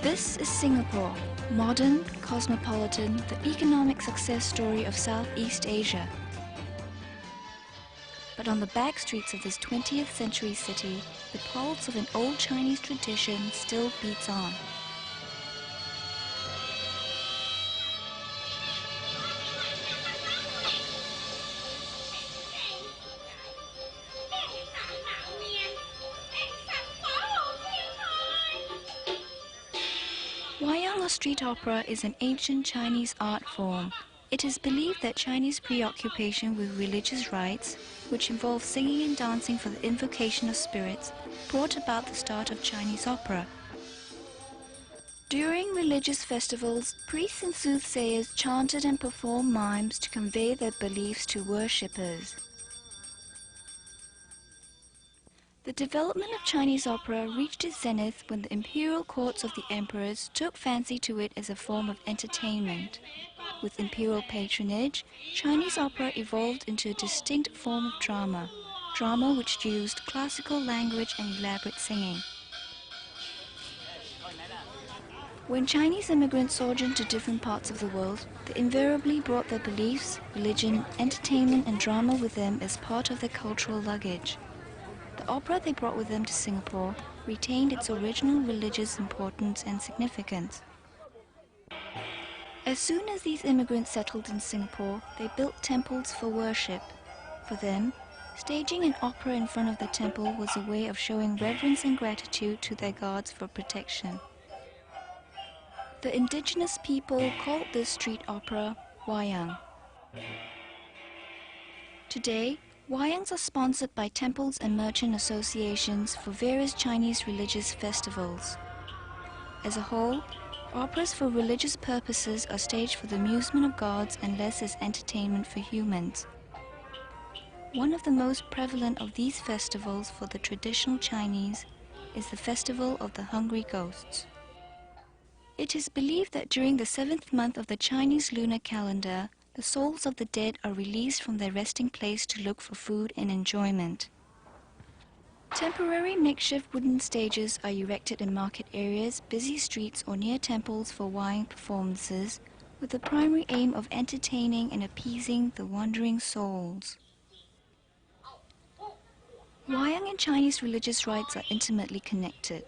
This is Singapore, modern, cosmopolitan, the economic success story of Southeast Asia. But on the back streets of this 20th century city, the pulse of an old Chinese tradition still beats on. Wayang or street opera is an ancient Chinese art form. It is believed that Chinese preoccupation with religious rites, which involve singing and dancing for the invocation of spirits, brought about the start of Chinese opera. During religious festivals, priests and soothsayers chanted and performed mimes to convey their beliefs to worshippers. The development of Chinese opera reached its zenith when the imperial courts of the emperors took fancy to it as a form of entertainment. With imperial patronage, Chinese opera evolved into a distinct form of drama which used classical language and elaborate singing. When Chinese immigrants sojourned to different parts of the world, they invariably brought their beliefs, religion, entertainment and drama with them as part of their cultural luggage. The opera they brought with them to Singapore retained its original religious importance and significance. As soon as these immigrants settled in Singapore, they built temples for worship. For them, staging an opera in front of the temple was a way of showing reverence and gratitude to their gods for protection. The indigenous people called this street opera Wayang. Today, Wayangs are sponsored by temples and merchant associations for various Chinese religious festivals. As a whole, operas for religious purposes are staged for the amusement of gods and less as entertainment for humans. One of the most prevalent of these festivals for the traditional Chinese is the Festival of the Hungry Ghosts. It is believed that during the 7th month of the Chinese lunar calendar, the souls of the dead are released from their resting place to look for food and enjoyment. Temporary makeshift wooden stages are erected in market areas, busy streets or near temples for Wayang performances, with the primary aim of entertaining and appeasing the wandering souls. Wayang and Chinese religious rites are intimately connected.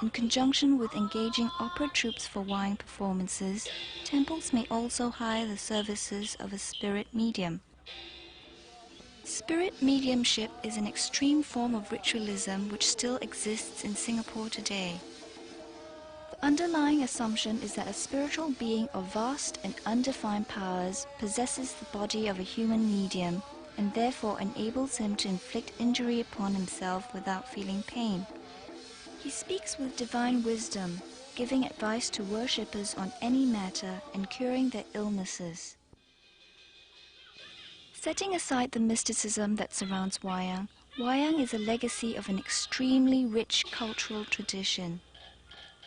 In conjunction with engaging opera troupes for Wayang performances, temples may also hire the services of a spirit medium. Spirit mediumship is an extreme form of ritualism which still exists in Singapore today. The underlying assumption is that a spiritual being of vast and undefined powers possesses the body of a human medium and therefore enables him to inflict injury upon himself without feeling pain. He speaks with divine wisdom, giving advice to worshippers on any matter and curing their illnesses. Setting aside the mysticism that surrounds Wayang, Wayang is a legacy of an extremely rich cultural tradition.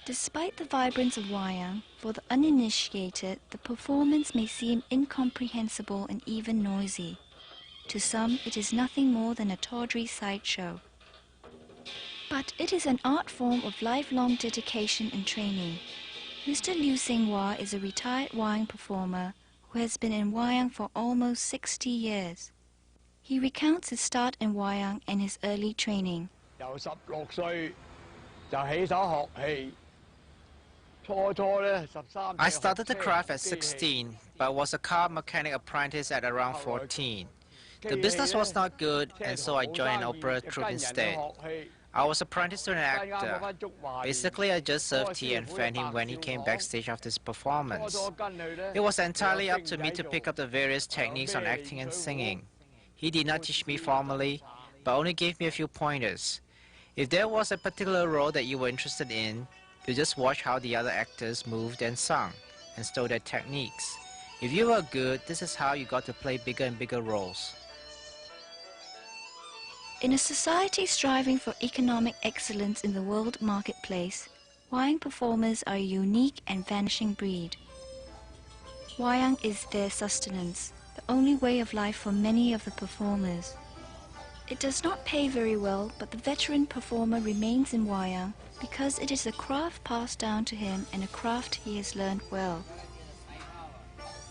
Despite the vibrance of Wayang, for the uninitiated, the performance may seem incomprehensible and even noisy. To some, it is nothing more than a tawdry sideshow. But it is an art form of lifelong dedication and training. Mr. Liu Xinghua is a retired Wayang performer who has been in Wayang for almost 60 years. He recounts his start in Wayang and his early training. I started the craft at 16, but was a car mechanic apprentice at around 14. The business was not good, and so I joined an opera troupe instead. I was apprenticed to an actor. Basically, I just served tea and fed him when he came backstage after his performance. It was entirely up to me to pick up the various techniques on acting and singing. He did not teach me formally, but only gave me a few pointers. If there was a particular role that you were interested in, you just watch how the other actors moved and sung, and stole their techniques. If you were good, this is how you got to play bigger and bigger roles. In a society striving for economic excellence in the world marketplace, Wayang performers are a unique and vanishing breed. Wayang is their sustenance, the only way of life for many of the performers. It does not pay very well, but the veteran performer remains in Wayang because it is a craft passed down to him and a craft he has learned well.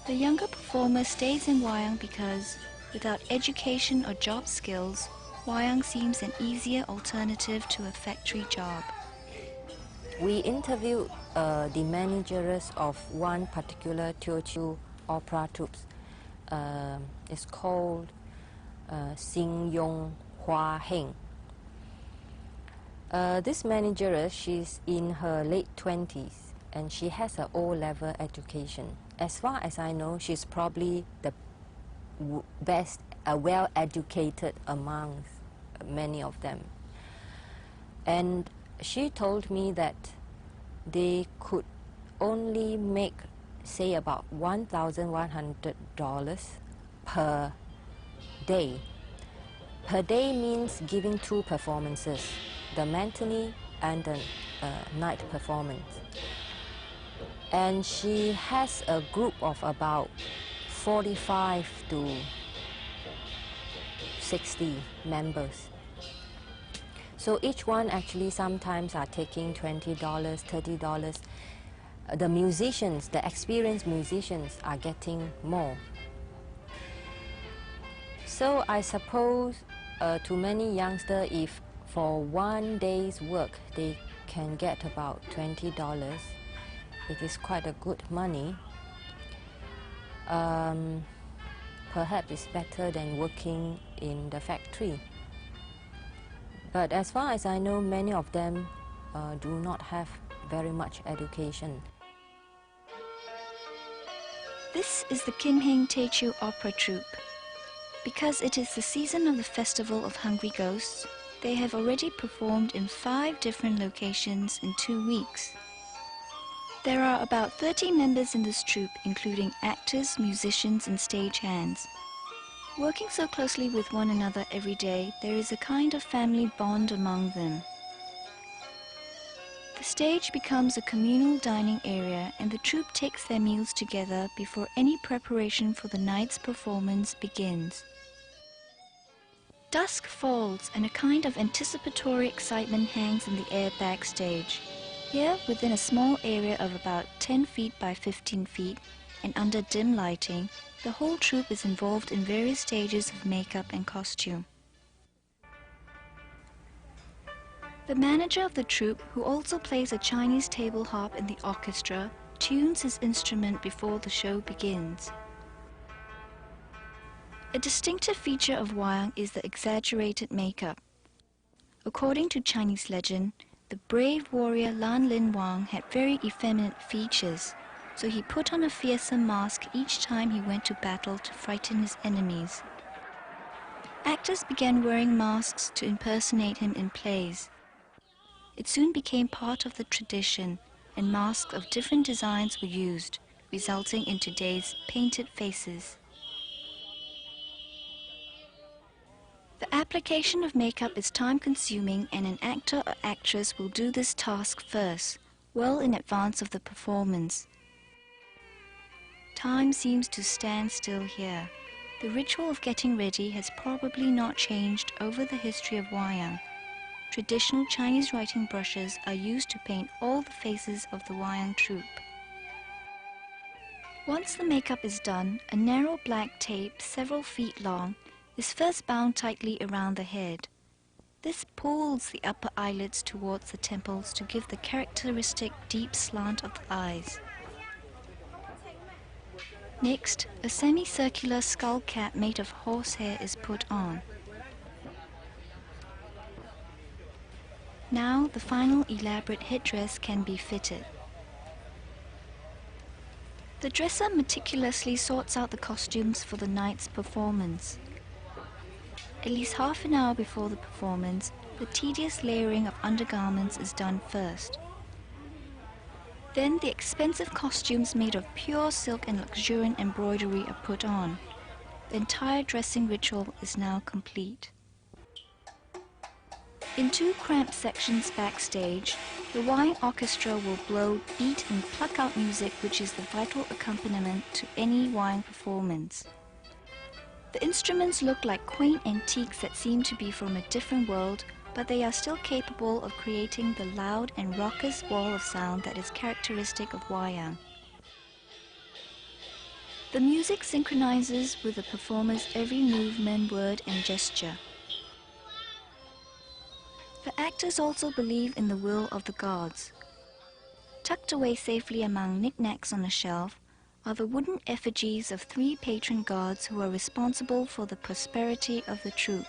The younger performer stays in Wayang because, without education or job skills, Wayang seems an easier alternative to a factory job. We interviewed the managers of one particular Teochew opera troupe. It's called Sing Yong Hua Heng. This manager, she's in her late 20s and she has an O-level education. As far as I know, she's probably the best, well-educated among many of them. And she told me that they could only make, say, about $1,100 per day. Per day means giving 2 performances, the matinee and the night performance. And she has a group of about 45 to 60 members. So each one actually sometimes are taking $20, $30. The musicians, the experienced musicians, are getting more. So I suppose to many youngsters, if for one day's work they can get about $20, it is quite a good money. Perhaps it's better than working in the factory. But as far as I know, many of them do not have very much education. This is the Kim Hing Teochew Opera Troupe. Because it is the season of the Festival of Hungry Ghosts, they have already performed in 5 different locations in 2 weeks. There are about 30 members in this troupe, including actors, musicians, and stagehands. Working so closely with one another every day, there is a kind of family bond among them. The stage becomes a communal dining area, and the troupe takes their meals together before any preparation for the night's performance begins. Dusk falls, and a kind of anticipatory excitement hangs in the air backstage. Here, within a small area of about 10 feet by 15 feet, and under dim lighting, the whole troupe is involved in various stages of makeup and costume. The manager of the troupe, who also plays a Chinese table harp in the orchestra, tunes his instrument before the show begins. A distinctive feature of Wayang is the exaggerated makeup. According to Chinese legend, the brave warrior Lan Lin Wang had very effeminate features, so he put on a fearsome mask each time he went to battle to frighten his enemies. Actors began wearing masks to impersonate him in plays. It soon became part of the tradition, and masks of different designs were used, resulting in today's painted faces. The application of makeup is time-consuming, and an actor or actress will do this task first, well in advance of the performance. Time seems to stand still here. The ritual of getting ready has probably not changed over the history of Wayang. Traditional Chinese writing brushes are used to paint all the faces of the Wayang troupe. Once the makeup is done, a narrow black tape several feet long is first bound tightly around the head. This pulls the upper eyelids towards the temples to give the characteristic deep slant of the eyes. Next, a semicircular skull cap made of horsehair is put on. Now the final elaborate headdress can be fitted. The dresser meticulously sorts out the costumes for the night's performance. At least half an hour before the performance, the tedious layering of undergarments is done first. Then the expensive costumes made of pure silk and luxuriant embroidery are put on. The entire dressing ritual is now complete. In 2 cramped sections backstage, the Wayang orchestra will blow beat and pluck-out music, which is the vital accompaniment to any Wayang performance. The instruments look like quaint antiques that seem to be from a different world, but they are still capable of creating the loud and raucous wall of sound that is characteristic of Wayang. The music synchronizes with the performer's every movement, word and gesture. The actors also believe in the will of the gods. Tucked away safely among knickknacks on a shelf are the wooden effigies of 3 patron gods who are responsible for the prosperity of the troupe.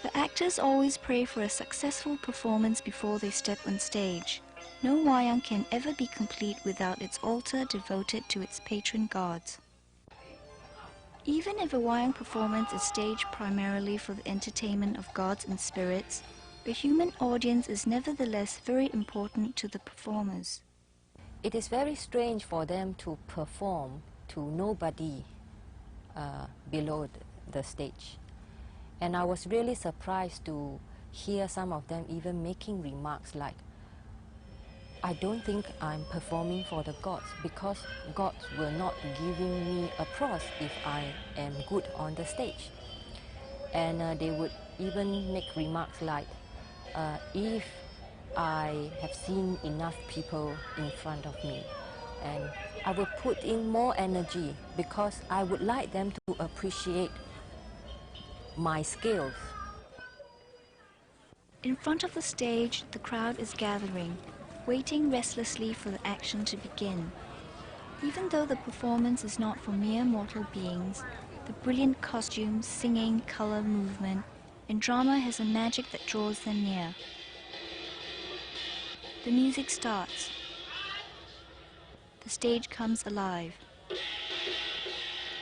The actors always pray for a successful performance before they step on stage. No wayang can ever be complete without its altar devoted to its patron gods. Even if a wayang performance is staged primarily for the entertainment of gods and spirits, the human audience is nevertheless very important to the performers. It is very strange for them to perform to nobody below the stage. And I was really surprised to hear some of them even making remarks like, I don't think I'm performing for the gods because gods will not giving me applause if I am good on the stage. And they would even make remarks like, if I have seen enough people in front of me, and I will put in more energy because I would like them to appreciate my skills. In front of the stage, the crowd is gathering, waiting restlessly for the action to begin. Even though the performance is not for mere mortal beings, the brilliant costumes, singing, color, movement, and drama has a magic that draws them near. The music starts. The stage comes alive.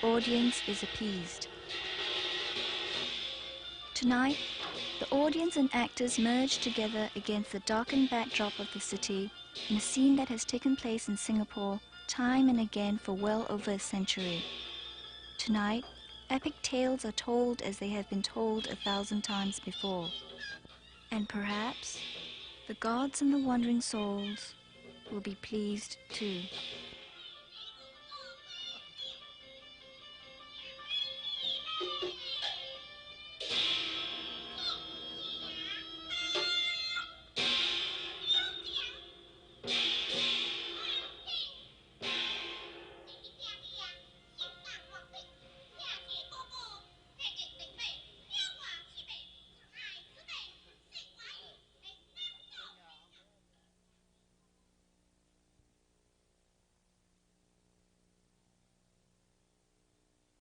Audience is appeased. Tonight, the audience and actors merge together against the darkened backdrop of the city in a scene that has taken place in Singapore time and again for well over a century. Tonight, epic tales are told as they have been told 1,000 times before. And perhaps the gods and the wandering souls will be pleased too.